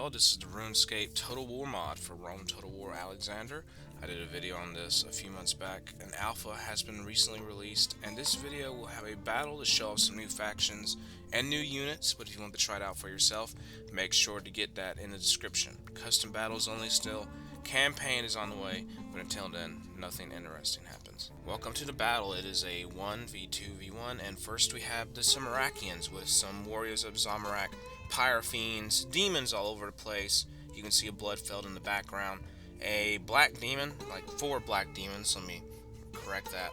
Hello, this is the Runescape Total War mod for Rome Total War Alexander. I did a video on this a few months back. An alpha has been recently released, and this video will have a battle to show off some new factions and new units, but if you want to try it out for yourself, make sure to get that in the description. Custom battles only still. Campaign is on the way, but until then, nothing interesting happens. Welcome to the battle. It is a 1v2v1, and first we have the Zamorakians with some warriors of Zamorak, pyre fiends, demons all over the place. You can see a Bloodfeld in the background. A black demon, like 4 black demons, let me correct that.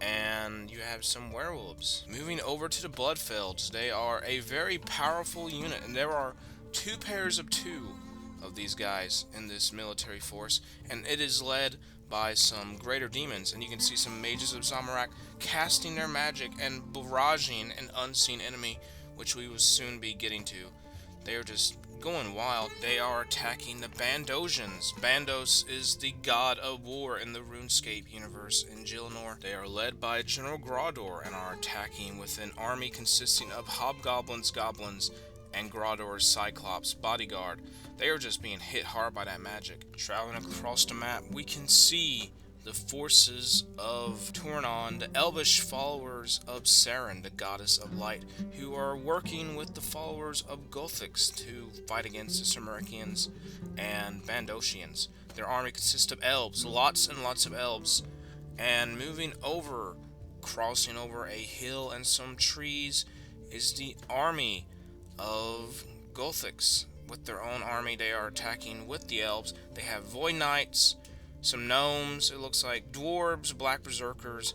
And you have some werewolves. Moving over to the Bloodfelds, they are a very powerful unit, and there are 2 pairs of 2 of these guys in this military force, and it is led by some greater demons, and you can see some mages of Zamorak casting their magic and barraging an unseen enemy, which we will soon be getting to. They are just going wild. They are attacking the Bandosians. Bandos is the god of war in the Runescape universe in Gilnor. They are led by General Grador and are attacking with an army consisting of hobgoblins, goblins, and Grador's Cyclops bodyguard. They are just being hit hard by that magic. Traveling across the map, we can see the forces of Tournon, the elvish followers of Seren, the goddess of light, who are working with the followers of Guthix to fight against the Zamorakians and Bandosians. Their army consists of elves, lots and lots of elves, and moving over, crossing over a hill and some trees, is the army of Guthix. With their own army, they are attacking with the elves. They have Void Knights, some gnomes, it looks like dwarves, black berserkers,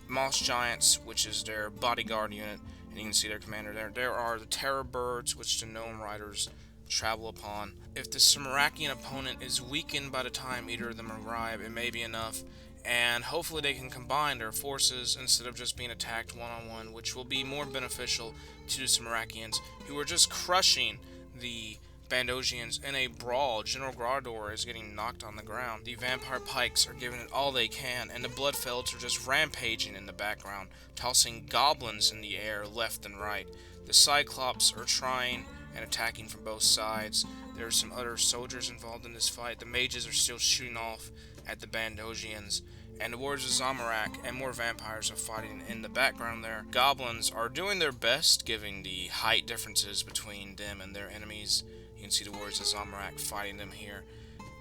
moss giants, which is their bodyguard unit, and you can see their commander there. There are the terror birds, which the gnome riders travel upon. If the Zamorakian opponent is weakened by the time either of them arrive, it may be enough, and hopefully they can combine their forces instead of just being attacked one-on-one, which will be more beneficial to the Zamorakians, who are just crushing the Bandosians in a brawl. General Grador is getting knocked on the ground. The vampire pikes are giving it all they can, and the Bloodfelds are just rampaging in the background, tossing goblins in the air left and right. The Cyclops are trying and attacking from both sides. There are some other soldiers involved in this fight. The mages are still shooting off at the Bandosians, and the warriors of Zamorak and more vampires are fighting in the background there. Goblins are doing their best, given the height differences between them and their enemies. You can see the warriors of Zamorak fighting them here,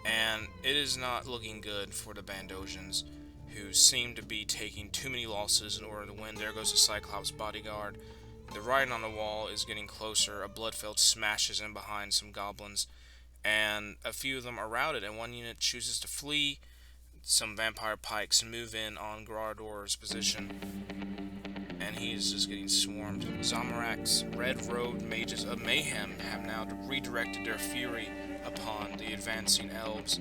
and it is not looking good for the Bandosians, who seem to be taking too many losses in order to win. There goes the Cyclops bodyguard. The writing on the wall is getting closer. A Bloodfeld smashes in behind some goblins, and a few of them are routed, and one unit chooses to flee. Some vampire pikes move in on Grador's position, and he is just getting swarmed. Zamorak's Red Road Mages of Mayhem have now redirected their fury upon the advancing elves,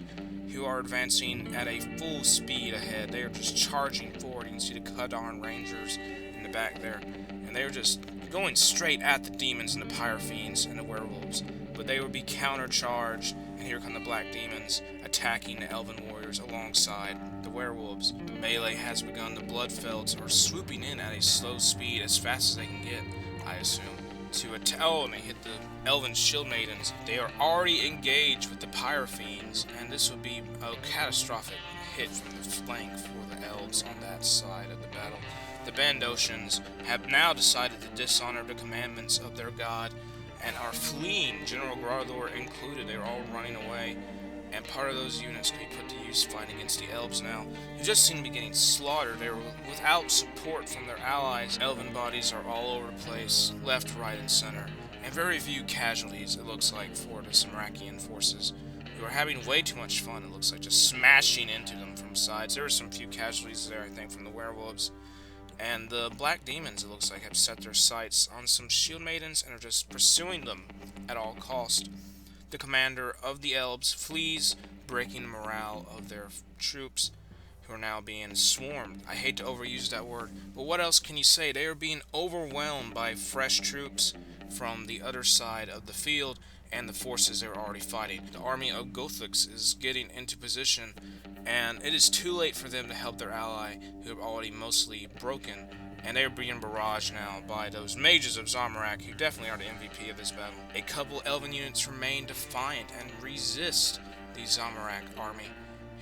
who are advancing at a full speed ahead. They are just charging forward. You can see the Kadarn Rangers in the back there, and they are just going straight at the demons and the pyre fiends and the werewolves, but they would be countercharged, and here come the black demons attacking the elven warriors alongside the werewolves. The melee has begun. The Bloodfelds are swooping in at a slow speed, as fast as they can get, I assume, to attack. Oh, and they hit the elven shield maidens. They are already engaged with the pyre fiends, and this would be a catastrophic hit from the flank for the elves on that side of the battle. The Bandosians have now decided to dishonor the commandments of their god and are fleeing, General Grador included. They are all running away, and part of those units can be put to use fighting against the elves now, who just seem to be getting slaughtered. They are without support from their allies. Elven bodies are all over the place, left, right, and center, and very few casualties, it looks like, for the Zamorakian forces, who are having way too much fun, it looks like, just smashing into them from sides. There are some few casualties there, I think, from the werewolves. And the black demons, it looks like, have set their sights on some shield maidens and are just pursuing them at all cost. The commander of the elves flees, breaking the morale of their troops, who are now being swarmed. I hate to overuse that word, but what else can you say? They are being overwhelmed by fresh troops from the other side of the field and the forces they're already fighting. The army of Guthix is getting into position, and it is too late for them to help their ally, who have already mostly broken and they are being barraged now by those mages of Zamorak, who definitely are the MVP of this battle. A couple elven units remain defiant and resist the Zamorak army,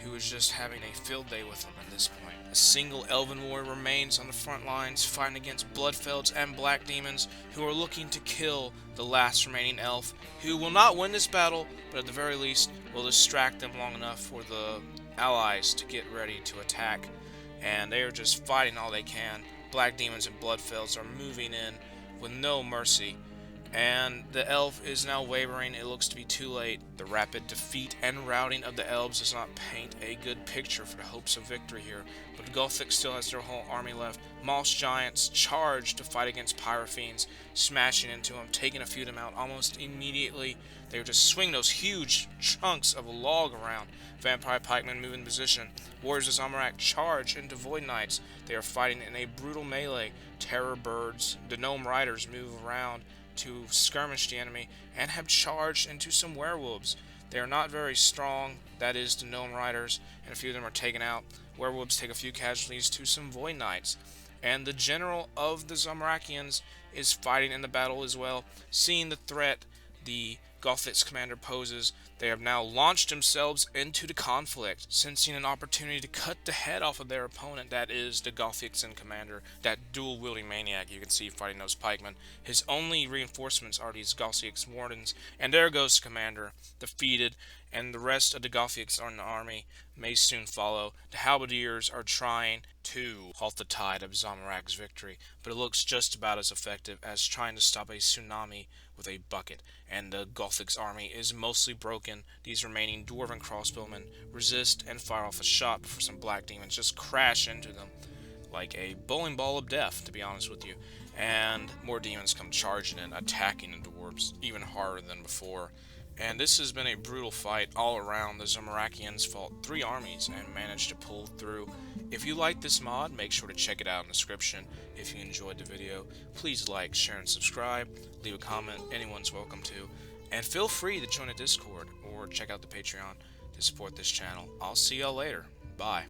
who is just having a field day with them at this point. A single elven warrior remains on the front lines, fighting against Bloodfelds and Black Demons, who are looking to kill the last remaining elf, who will not win this battle, but at the very least will distract them long enough for the allies to get ready to attack. And they are just fighting all they can. Black Demons and Bloodfelds are moving in with no mercy, and the elf is now wavering. It looks to be too late. The rapid defeat and routing of the elves does not paint a good picture for the hopes of victory here, but Guthix still has their whole army left. Moss Giants charge to fight against Pyrofiends, smashing into them, taking a few of them out almost immediately. They would just swing those huge chunks of a log around. Vampire Pikemen move in position. Warriors of Zamorak charge into Void Knights. They are fighting in a brutal melee. Terror Birds, the Gnome Riders, move around to skirmish the enemy and have charged into some werewolves. They are not very strong, that is the Gnome Riders, and a few of them are taken out. Werewolves take a few casualties to some Void Knights, and the general of the Zamorakians is fighting in the battle as well. Seeing the threat the Guthix commander poses, they have now launched themselves into the conflict, sensing an opportunity to cut the head off of their opponent, that is the Guthixan commander, that dual-wielding maniac you can see fighting those pikemen. His only reinforcements are these Guthix wardens, and there goes the commander, defeated, and the rest of the Guthix army may soon follow. The Halberdiers are trying to halt the tide of Zamorak's victory, but it looks just about as effective as trying to stop a tsunami with a bucket, and the Guthix army is mostly broken. These remaining dwarven crossbowmen resist and fire off a shot before some Black Demons just crash into them like a bowling ball of death, to be honest with you. And more demons come charging in, attacking the dwarves even harder than before. And this has been a brutal fight all around. The Zamorakians fought 3 armies and managed to pull through. If you like this mod, make sure to check it out in the description. If you enjoyed the video, please like, share, and subscribe. Leave a comment, anyone's welcome to. And feel free to join a Discord or check out the Patreon to support this channel. I'll see y'all later. Bye.